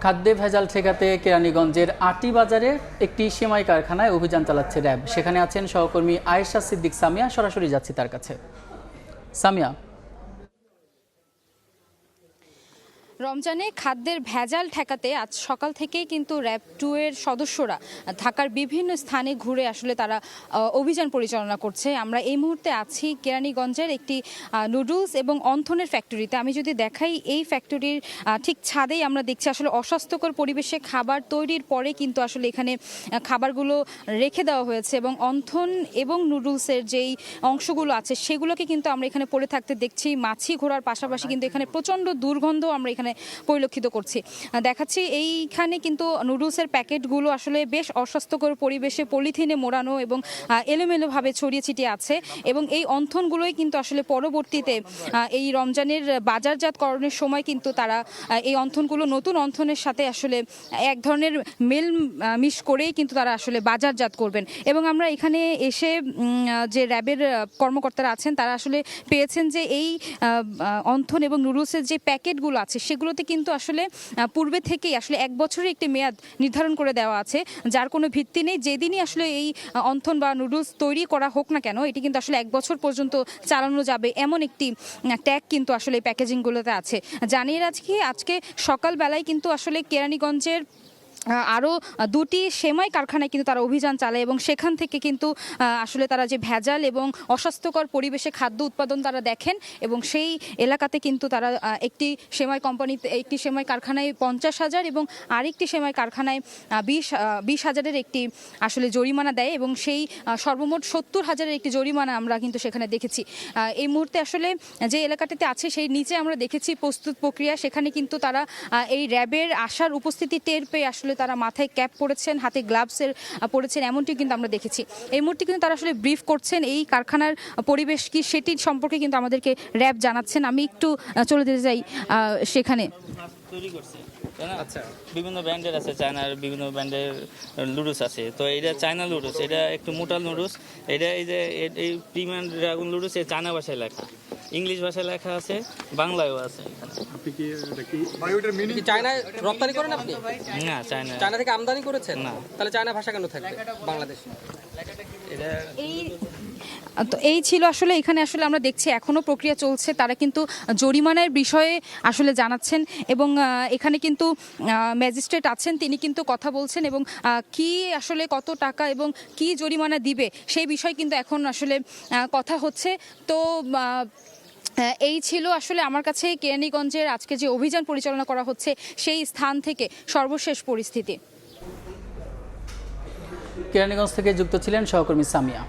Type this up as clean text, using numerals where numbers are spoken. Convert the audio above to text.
খাদ্যে ভেজাল ঠেকাতে কেরানীগঞ্জের আটি বাজারে একটি সেমাই কারখানায় অভিযান চালাচ্ছে র্যাব। সেখানে আছেন সহকর্মী আয়েশা সিদ্দিক সামিয়া। সরাসরি যাচ্ছি তার কাছে। সামিয়া, রমজানে খাদ্যের ভেজাল ঠেকাতে আজ সকাল থেকেই কিন্তু র্যাব 2 এর সদস্যরা ঢাকার বিভিন্ন স্থানে ঘুরে আসলে তারা অভিযান পরিচালনা করছে। আমরা এই মুহূর্তে আছি কেরানীগঞ্জের একটি নুডলস এবং অন্থনের ফ্যাক্টরিতে। আমি যদি দেখাই, এই ফ্যাক্টরির ঠিক ছাদেই আমরা দেখছি আসলে অস্বাস্থ্যকর পরিবেশে খাবার তৈরির পরে কিন্তু আসলে এখানে খাবারগুলো রেখে দেওয়া হয়েছে এবং অন্থন এবং নুডলসের যেই অংশগুলো আছে সেগুলোকে কিন্তু আমরা এখানে পড়ে থাকতে দেখছি। মাছি ঘোরার পাশাপাশি কিন্তু এখানে প্রচণ্ড দুর্গন্ধ আমরা এখানে পরিলক্ষিত করছি। দেখাচ্ছি এইখানে কিন্তু নুডলসের প্যাকেটগুলো আসলে বেশ অস্বাস্থ্যকর পরিবেশে পলিথিনে মোড়ানো এবং এলোমেলোভাবে ছড়িয়ে ছিটিয়ে আছে এবং এই অন্থনগুলোই কিন্তু আসলে পরবর্তীতে এই রমজানের বাজারজাতকরণের সময় কিন্তু তারা এই অন্থনগুলো নতুন অন্থনের সাথে আসলে এক ধরনের মেল মিশ করেই কিন্তু তারা আসলে বাজারজাত করবেন। এবং আমরা এখানে এসে যে র্যাবের কর্মকর্তারা আছেন তারা আসলে পেয়েছেন যে এই অন্থন এবং নুডলসের যে প্যাকেটগুলো আছে সেগুলোতে কিন্তু আসলে পূর্বে থেকেই আসলে 1 বছরের একটি মেয়াদ নির্ধারণ করে দেওয়া আছে, যার কোনো ভিত্তি নেই। যেদিনই আসলে এই অন্থন বা নুডলস তৈরি করা হোক না কেন, এটি কিন্তু আসলে 1 বছর পর্যন্ত চালানো যাবে এমন একটি ট্যাগ কিন্তু আসলে এই প্যাকেজিংগুলোতে আছে। জানিয়ে রাখি, আজকে সকালবেলায় কিন্তু আসলে কেরানীগঞ্জের আরও 2টি সেমাই কারখানায় কিন্তু তারা অভিযান চালায় এবং সেখান থেকে কিন্তু আসলে তারা যে ভেজাল এবং অস্বাস্থ্যকর পরিবেশে খাদ্য উৎপাদন তারা দেখেন এবং সেই এলাকাতে কিন্তু তারা একটি সেমাই কোম্পানিতে, একটি সেমাই কারখানায় 50,000 এবং আরেকটি সেমাই কারখানায় 20,000-এর একটি আসলে জরিমানা দেয় এবং সেই সর্বমোট 70,000-এর একটি জরিমানা আমরা কিন্তু সেখানে দেখেছি। এই মুহূর্তে আসলে যে এলাকাটিতে আছে সেই নিচে আমরা দেখেছি প্রস্তুত প্রক্রিয়া। সেখানে কিন্তু তারা এই র্যাবের আসার উপস্থিতি টের পেয়ে আসলে তারা মাথায় ক্যাপ পরেছেন, হাতে গ্লাভসের পরেছেন, এমনটি কিন্তু আমরা দেখেছি। এই মুহূর্তে কিন্তু তারা আসলে ব্রিফ করছেন এই কারখানার পরিবেশ কি সেটি সম্পর্কে কিন্তু আমাদেরকে র্যাব জানাচ্ছেন। আমি একটু চলে যেতে চাই সেখানে। তৈরি করছে আচ্ছা, বিভিন্ন ব্র্যান্ডের আছে, চায়নার বিভিন্ন ব্র্যান্ডের লুডুস আছে। তো এটা চায়না লুডুস, এটা একটু মোটা লুডুস। এটা এই যে এই প্রিমিয়াম ড্রাগন লুডুস এই চায়না ভাষায় লেখা, ইংলিশ ভাষায় লেখা আছে, বাংলায়ও আছে। আপনি কি চায়নায় রপ্তানি করেন আপনি? না, চায়না থেকে আমদানি করেছেন? না। তাহলে চায়না ভাষা কেন থাকবে বাংলাদেশে? তো এই ছিল আসলে, এখানে আসলে আমরা দেখছি এখনও প্রক্রিয়া চলছে। তারা কিন্তু জরিমানার বিষয়ে আসলে জানাচ্ছেন এবং এখানে কিন্তু ম্যাজিস্ট্রেট আছেন, তিনি কিন্তু কথা বলছেন এবং কি আসলে কত টাকা এবং কি জরিমানা দিবে সেই বিষয়ে কিন্তু এখন আসলে কথা হচ্ছে। তো এই ছিল আসলে আমার কাছে কেরানীগঞ্জের আজকে যে অভিযান পরিচালনা করা হচ্ছে সেই স্থান থেকে সর্বশেষ পরিস্থিতি। কেরানীগঞ্জ থেকে যুক্ত ছিলেন সহকর্মী সামিয়া।